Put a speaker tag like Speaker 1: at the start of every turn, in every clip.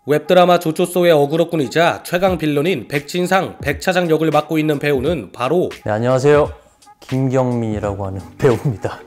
Speaker 1: 웹드라마 조조소의 어그로꾼이자 최강 빌런인 백진상, 백차장 역을 맡고 있는 배우는 바로
Speaker 2: 네, 안녕하세요. 김경민이라고 하는 배우입니다.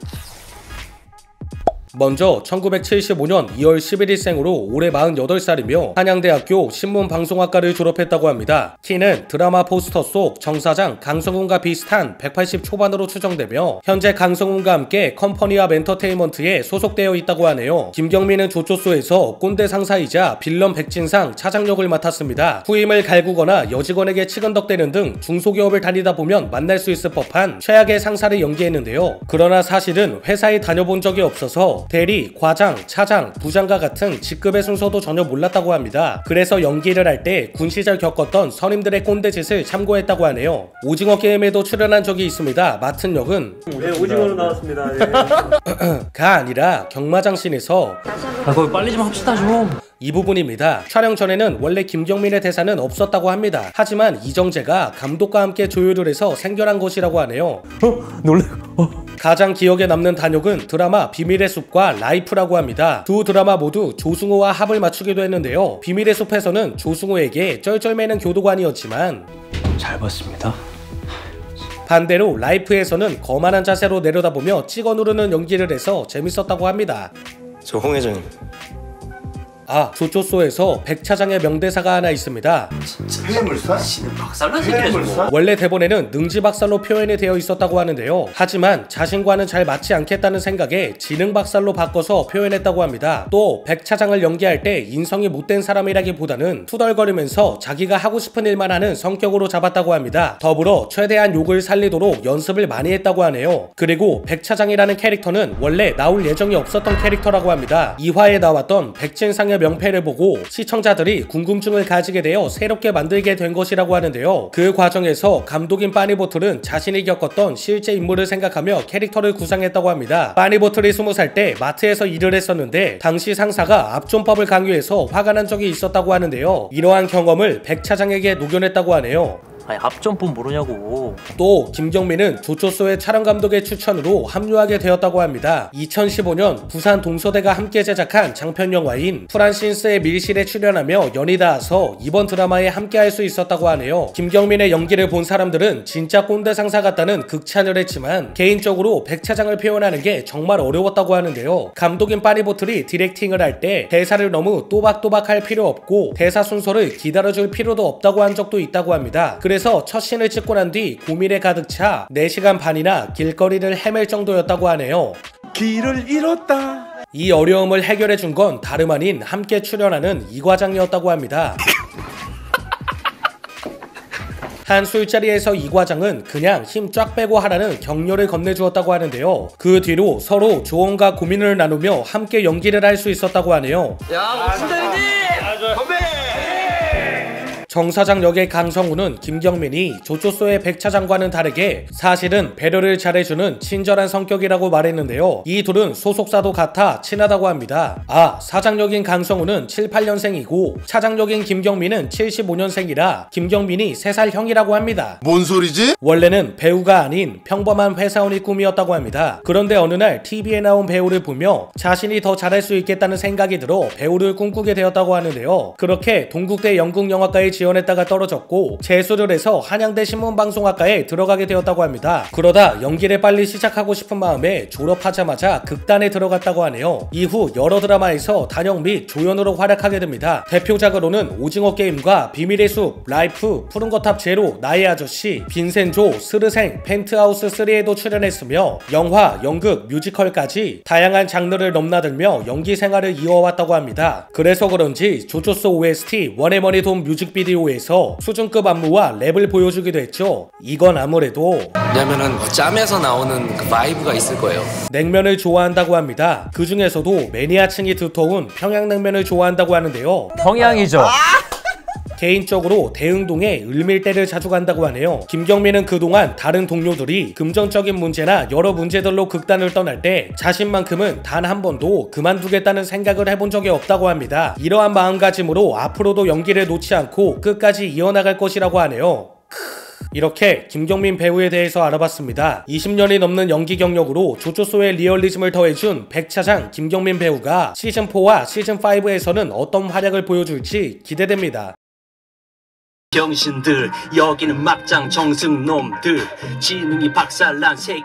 Speaker 1: 먼저 1975년 2월 11일생으로 올해 48살이며 한양대학교 신문방송학과를 졸업했다고 합니다. 키는 드라마 포스터 속 정사장 강성훈과 비슷한 180 초반으로 추정되며 현재 강성훈과 함께 컴퍼니와 엔터테인먼트에 소속되어 있다고 하네요. 김경민은 조조소에서 꼰대 상사이자 빌런 백진상 차장 역을 맡았습니다. 후임을 갈구거나 여직원에게 치근덕대는 등 중소기업을 다니다 보면 만날 수 있을 법한 최악의 상사를 연기했는데요. 그러나 사실은 회사에 다녀본 적이 없어서 대리, 과장, 차장, 부장과 같은 직급의 순서도 전혀 몰랐다고 합니다. 그래서 연기를 할 때 군 시절 겪었던 선임들의 꼰대짓을 참고했다고 하네요. 오징어 게임에도 출연한 적이 있습니다. 맡은 역은
Speaker 3: 네, 오징어로 나왔습니다. 네.
Speaker 1: 가 아니라 경마장신에서
Speaker 2: 거기 빨리 좀 합시다 좀.
Speaker 1: 이 부분입니다. 촬영 전에는 원래 김경민의 대사는 없었다고 합니다. 하지만 이정재가 감독과 함께 조율을 해서 생겨난 것이라고 하네요.
Speaker 2: 놀래고.
Speaker 1: 가장 기억에 남는 단역은 드라마 비밀의 숲과 라이프라고 합니다. 두 드라마 모두 조승우와 합을 맞추기도 했는데요. 비밀의 숲에서는 조승우에게 쩔쩔매는 교도관이었지만
Speaker 2: 잘 봤습니다.
Speaker 1: 반대로 라이프에서는 거만한 자세로 내려다보며 찍어 누르는 연기를 해서 재밌었다고 합니다.
Speaker 3: 저 홍혜정님.
Speaker 1: 조조소에서 백차장의 명대사가 하나 있습니다.
Speaker 4: 해물사?
Speaker 2: 박살나시기네.
Speaker 1: 원래 대본에는 능지박살로 표현이 되어 있었다고 하는데요. 하지만 자신과는 잘 맞지 않겠다는 생각에 지능박살로 바꿔서 표현했다고 합니다. 또 백차장을 연기할 때 인성이 못된 사람이라기보다는 투덜거리면서 자기가 하고 싶은 일만 하는 성격으로 잡았다고 합니다. 더불어 최대한 욕을 살리도록 연습을 많이 했다고 하네요. 그리고 백차장이라는 캐릭터는 원래 나올 예정이 없었던 캐릭터라고 합니다. 2화에 나왔던 백진상의 명패를 보고 시청자들이 궁금증을 가지게 되어 새롭게 만들게 된 것이라고 하는데요. 그 과정에서 감독인 빠니보틀은 자신이 겪었던 실제 인물을 생각하며 캐릭터를 구상했다고 합니다. 빠니보틀이 20살 때 마트에서 일을 했었는데 당시 상사가 압존법을 강요해서 화가 난 적이 있었다고 하는데요. 이러한 경험을 백차장에게 녹여냈다고 하네요.
Speaker 2: 아니 앞전법 모르냐고.
Speaker 1: 또 김경민은 조조소의 촬영감독의 추천으로 합류하게 되었다고 합니다. 2015년 부산 동서대가 함께 제작한 장편영화인 프란시스의 밀실에 출연하며 연이 닿아서 이번 드라마에 함께할 수 있었다고 하네요. 김경민의 연기를 본 사람들은 진짜 꼰대 상사 같다는 극찬을 했지만 개인적으로 백차장을 표현하는 게 정말 어려웠다고 하는데요. 감독인 빠니보틀이 디렉팅을 할 때 대사를 너무 또박또박 할 필요 없고 대사 순서를 기다려줄 필요도 없다고 한 적도 있다고 합니다. 그래서 첫 씬을 찍고 난 뒤 고민에 가득 차 4시간 반이나 길거리를 헤맬 정도였다고 하네요.
Speaker 4: 길을 잃었다.
Speaker 1: 이 어려움을 해결해 준 건 다름 아닌 함께 출연하는 이 과장이었다고 합니다. 한 술자리에서 이 과장은 그냥 힘 쫙 빼고 하라는 격려를 건네주었다고 하는데요. 그 뒤로 서로 조언과 고민을 나누며 함께 연기를 할 수 있었다고 하네요.
Speaker 2: 야, 멋진다 형님.
Speaker 4: 건배.
Speaker 1: 정사장 역의 강성훈은 김경민이 조조소의 백차장과는 다르게 사실은 배려를 잘해주는 친절한 성격이라고 말했는데요. 이 둘은 소속사도 같아 친하다고 합니다. 사장 역인 강성훈은 78년생이고 차장 역인 김경민은 75년생이라 김경민이 3살 형이라고 합니다.
Speaker 4: 뭔 소리지?
Speaker 1: 원래는 배우가 아닌 평범한 회사원이 꿈이었다고 합니다. 그런데 어느 날 TV에 나온 배우를 보며 자신이 더 잘할 수 있겠다는 생각이 들어 배우를 꿈꾸게 되었다고 하는데요. 그렇게 동국대 연극영화과에 지원했다가 떨어졌고 재수를 해서 한양대 신문방송학과에 들어가게 되었다고 합니다. 그러다 연기를 빨리 시작하고 싶은 마음에 졸업하자마자 극단에 들어갔다고 하네요. 이후 여러 드라마에서 단역 및 조연으로 활약하게 됩니다. 대표작으로는 오징어 게임과 비밀의 숲, 라이프, 푸른 거탑 제로, 나의 아저씨, 빈센조, 스르생, 펜트하우스 3에도 출연했으며 영화, 연극, 뮤지컬까지 다양한 장르를 넘나들며 연기 생활을 이어왔다고 합니다. 그래서 그런지 조조소 OST 원에머니 돈 뮤직비디오에서 수준급 안무와 랩을 보여주기도 했죠. 이건 아무래도
Speaker 5: 왜냐면은 짬에서 나오는 그 바이브가 있을 거예요.
Speaker 1: 냉면을 좋아한다고 합니다. 그 중에서도 매니아층이 두터운 평양냉면을 좋아한다고 하는데요.
Speaker 2: 평양이죠.
Speaker 1: 개인적으로 대흥동에 을밀대를 자주 간다고 하네요. 김경민은 그동안 다른 동료들이 금전적인 문제나 여러 문제들로 극단을 떠날 때 자신만큼은 단 한 번도 그만두겠다는 생각을 해본 적이 없다고 합니다. 이러한 마음가짐으로 앞으로도 연기를 놓지 않고 끝까지 이어나갈 것이라고 하네요. 이렇게 김경민 배우에 대해서 알아봤습니다. 20년이 넘는 연기 경력으로 조조소의 리얼리즘을 더해준 백차장 김경민 배우가 시즌4와 시즌5에서는 어떤 활약을 보여줄지 기대됩니다.
Speaker 6: 병신들 여기는 막장 정승놈들 지능이 박살난 새끼